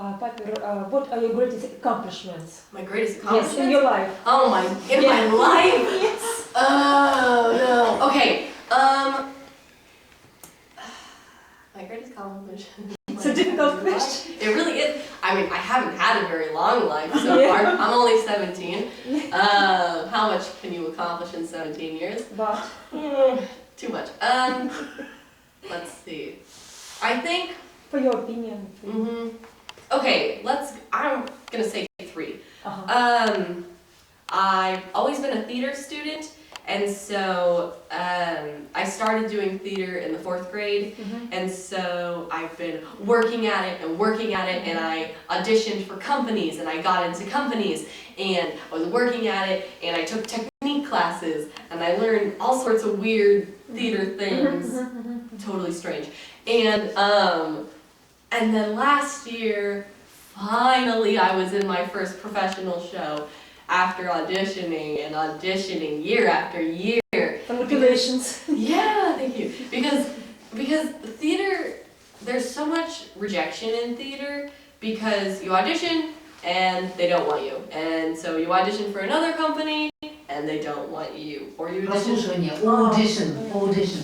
Piper, what are your greatest accomplishments? My greatest accomplishment? Yes, in your life. Oh my, in my life? Yes. Oh no. Okay. My greatest accomplishment. It's a difficult question. It really is. I mean, I haven't had a very long life so Yeah. far. I'm only 17. How much can you accomplish in 17 years? But Too much. Let's see. I think. for your opinion. Okay, I'm gonna say 3. I've always been a theater student, and so I started doing theater in the 4th grade, and so I've been working at it, and I auditioned for companies, and I got into companies, and I was working at it, and I took technique classes, and I learned all sorts of weird theater things, totally strange, and then last year, finally I was in my first professional show after auditioning year after year. Congratulations. Yeah, thank you. Because theater, there's so much rejection in theater because you audition and they don't want you. And so you audition for another company and they don't want you. Or you audition.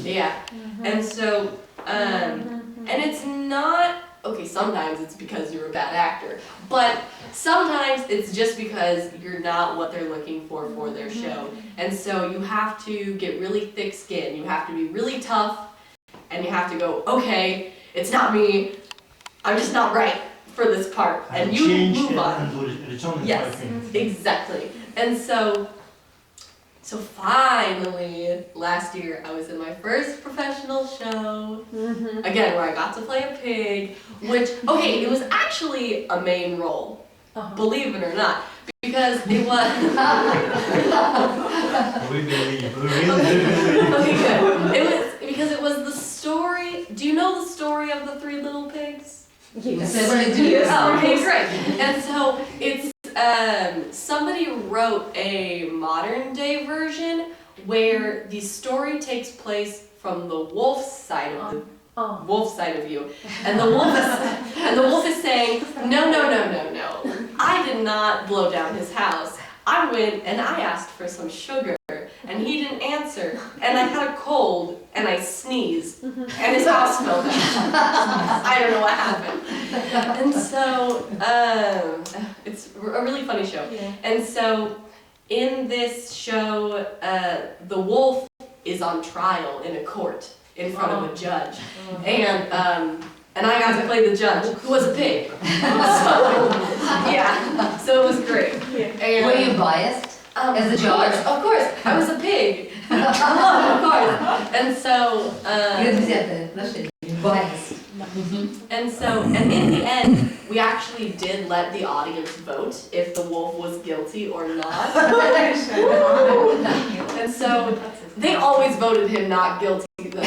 Yeah. And so, and it's not, okay, sometimes it's because you're a bad actor, but sometimes it's just because you're not what they're looking for their show. And so you have to get really thick skin, you have to be really tough, and you have to go, okay, it's not me, I'm just not right for this part, and you move on. Yes, exactly. And so finally, last year, I was in my first professional show, again, where I got to play a pig, which, okay, it was actually a main role, believe it or not, because it was... We believe, we really do believe. Okay, good. It was, because it was the story, do you know the story of the 3 little pigs? Yes. Oh, okay, great. And so it's somebody wrote a modern day version where the story takes place from the wolf's side of the wolf's side of you, and the wolf is saying, no, I did not blow down his house. I went and I asked for some sugar, and he didn't answer, and I had a cold, and I sneezed, and his house fell down. I don't know what happened. And so, it's a really funny show. Yeah. And so, in this show, the wolf is on trial in a court in front of a judge, and I got to play the judge, who was a pig. So, yeah, so it was great. And, Were you biased as a judge? Of course, I was a pig. Of course. And so, biased. and in the end, we actually did let the audience vote if the wolf was guilty or not. And so, they always voted him not guilty though.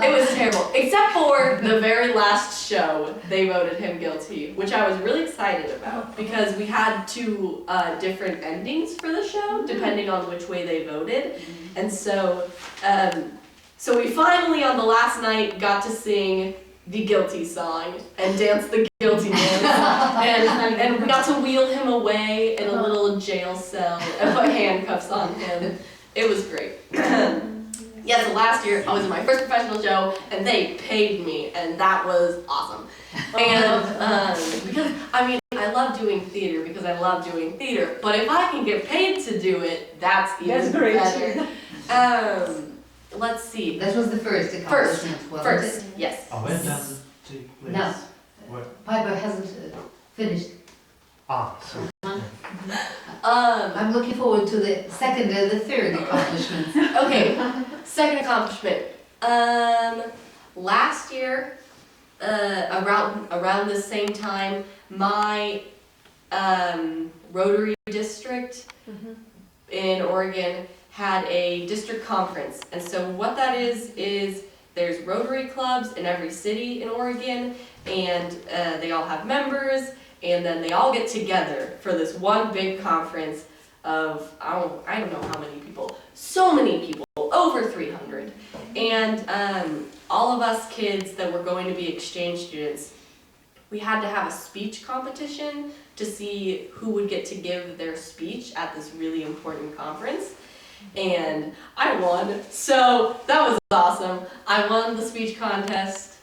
It was terrible. Except for the very last show, they voted him guilty, which I was really excited about because we had 2 different endings for the show, depending on which way they voted. And so, so we finally on the last night got to sing the guilty song and dance the guilty dance, and we got to wheel him away in a little jail cell and put handcuffs on him. It was great. Yeah, so last year I was in my first professional show and they paid me, and that was awesome. And because I mean I love doing theater because I love doing theater, but if I can get paid to do it, that's even better. Let's see. That was the first accomplishment, wasn't it? First, yes. Oh, when does it take place? No. What? Piper hasn't finished. So. I'm looking forward to the second and the third accomplishments. Okay, second accomplishment. Last year, around the same time, my Rotary district in Oregon had a district conference, and so what that is there's Rotary clubs in every city in Oregon, and they all have members, and then they all get together for this one big conference of, I don't know how many people, so many people, over 300. And all of us kids that were going to be exchange students, we had to have a speech competition to see who would get to give their speech at this really important conference. And I won, so that was awesome. I won the speech contest,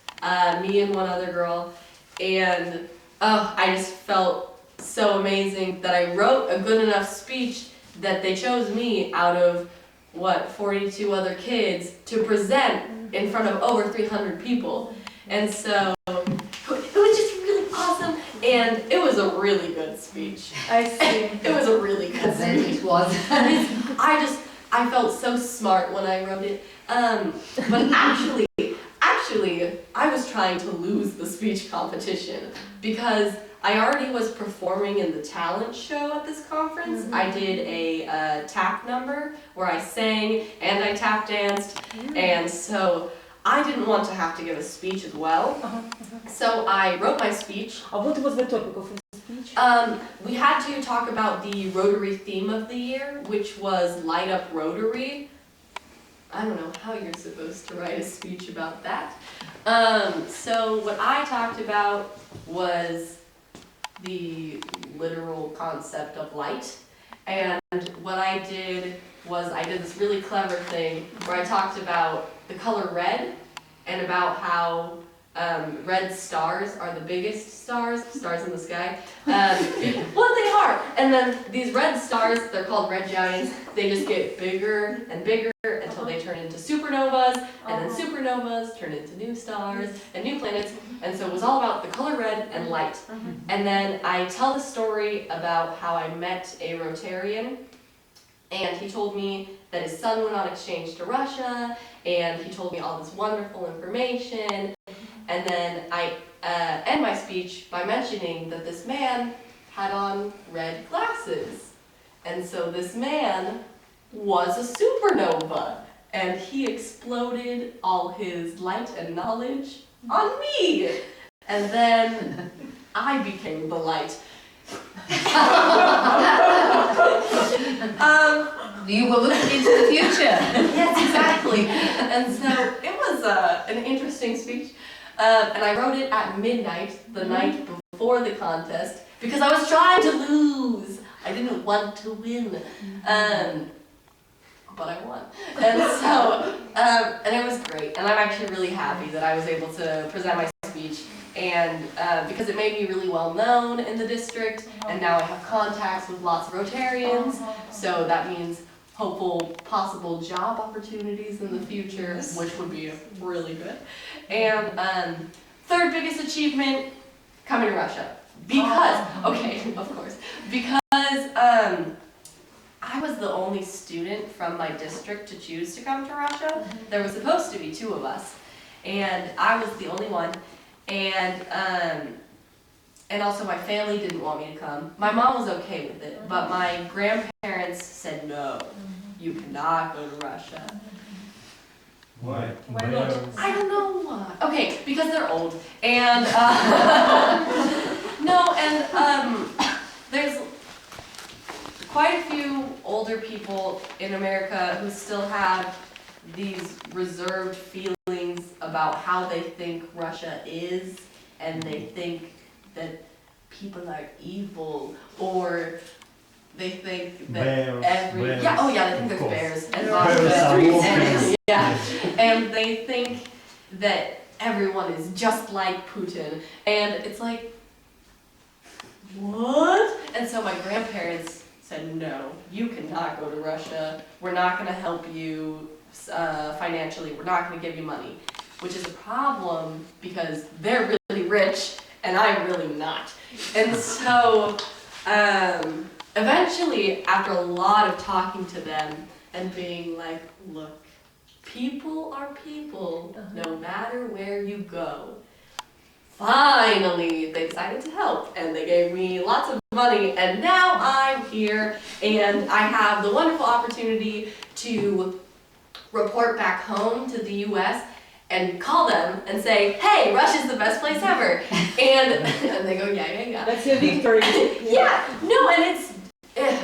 me and one other girl, and I just felt so amazing that I wrote a good enough speech that they chose me out of 42 other kids to present in front of over 300 people. And so it was just really awesome, and it was a really good speech. I see. It was a really good Then speech. it was. I felt so smart when I wrote it. But actually, I was trying to lose the speech competition because I already was performing in the talent show at this conference. I did a tap number where I sang and I tap danced, and so I didn't want to have to give a speech as well. So I wrote my speech. What was the topic of your speech? We had to talk about the Rotary theme of the year, which was Light Up Rotary. I don't know how you're supposed to write a speech about that. So what I talked about was the literal concept of light. And what I did was I did this really clever thing where I talked about the color red and about how red stars are the biggest stars in the sky. Well, they are. And then these red stars, they're called red giants, they just get bigger and bigger until they turn into supernovas, and then supernovas turn into new stars and new planets. And so it was all about the color red and light. And then I tell the story about how I met a Rotarian, and he told me that his son went on exchange to Russia, and he told me all this wonderful information. And then I end my speech by mentioning that this man had on red glasses. And so this man was a supernova, and he exploded all his light and knowledge on me. And then I became the light. You were looking into the future. Yes, exactly. And so it was an interesting speech. And I wrote it at midnight, the night before the contest, because I was trying to lose. I didn't want to win. But I won. And so, and it was great. And I'm actually really happy that I was able to present my speech. And because it made me really well known in the district, and now I have contacts with lots of Rotarians, so that means possible job opportunities in the future, which would be really good. And third biggest achievement, coming to Russia. Because, okay, of course, because I was the only student from my district to choose to come to Russia. There was supposed to be 2 of us, and I was the only one. And also my family didn't want me to come. My mom was okay with it, but my grandparents said no, you cannot go to Russia. Why? Why not? I don't know why. Okay, because they're old. And no, and there's quite a few older people in America who still have these reserved feelings about how they think Russia is, and they think that people are evil, or they think that Bears. yeah, oh yeah, they think there's Of course. bears and Bears vodka are and wolves. yeah, and they think that everyone is just like Putin, and it's like, what? And so my grandparents said, no, you cannot go to Russia. We're not going to help you financially. We're not going to give you money, which is a problem because they're really rich and I'm really not. And so eventually, after a lot of talking to them and being like, look, people are people no matter where you go. Finally, they decided to help, and they gave me lots of money, and now I'm here, and I have the wonderful opportunity to report back home to the US and call them and say, hey, Russia's the best place ever. And they go, yeah. That's your victory. Yeah, no, and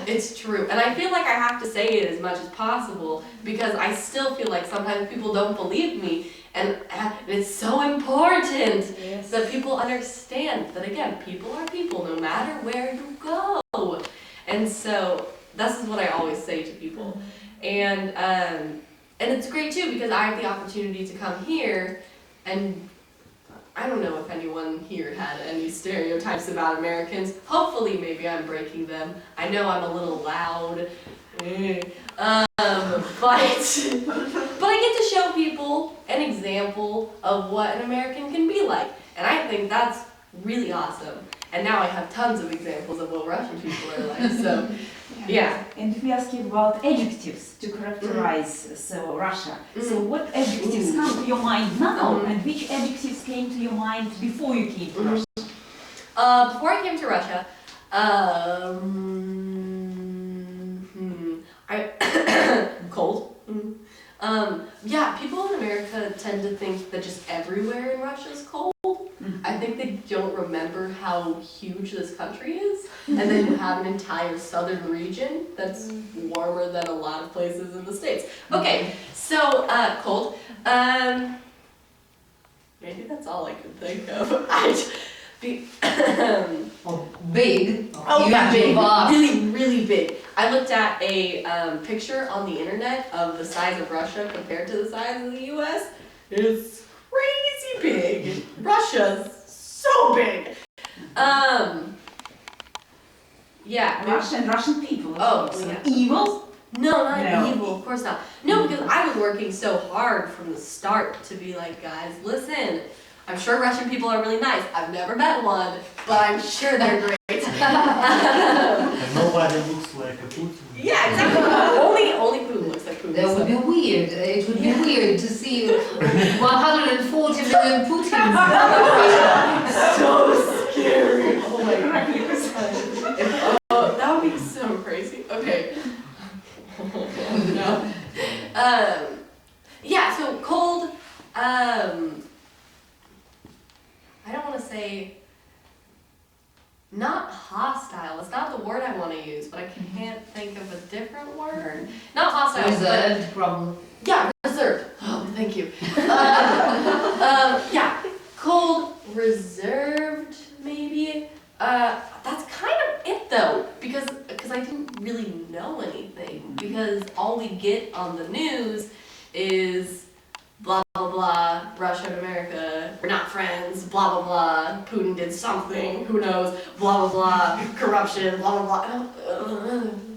It's true. And I feel like I have to say it as much as possible because I still feel like sometimes people don't believe me. And it's so important Yes. that people understand that, again, people are people no matter where you go. And so this is what I always say to people. And it's great too because I have the opportunity to come here, and I don't know if anyone here had any stereotypes about Americans. Hopefully maybe I'm breaking them. I know I'm a little loud. But I get to show people an example of what an American can be like. And I think that's really awesome. And now I have tons of examples of what Russian people are like. So yeah. And if we ask you about adjectives to characterize Russia, so what adjectives come to your mind now, and which adjectives came to your mind before you came to Russia? Before I came to Russia, cold. Yeah, people in America tend to think that just everywhere in Russia is cold. I think they don't remember how huge this country is, and then you have an entire southern region that's warmer than a lot of places in the States. Okay, so cold. Maybe that's all I could think of. Big. Oh, yeah, Huge, big. vast. Really, really big. I looked at a picture on the internet of the size of Russia compared to the size of the U.S. It's crazy big. Russia's so big. Yeah. Russia and Russian people. Oh, so yeah. evil. No, not No. evil, of course not. No, because I was working so hard from the start to be like, guys, listen, I'm sure Russian people are really nice. I've never met one, but I'm sure they're great. And nobody looks like a Putin. Yeah, exactly. only Putin looks like Putin. That would be weird. It would be weird to see 140 million Putins. So scary. Oh my god. Oh, that would be so crazy. Okay. No. Yeah, so cold, I don't want to say, not hostile. It's not the word I want to use, but I can't think of a different word. Not hostile. but- Reserved, probably. Yeah, reserved. Oh, thank you. Yeah, cold, reserved, maybe. That's kind of it though, because I didn't really know anything. Because all we get on the news is blah blah blah. Russia and America, we're not friends. Blah blah blah. Putin did something. Who knows? Blah blah blah. Corruption. Blah blah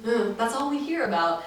blah. That's all we hear about.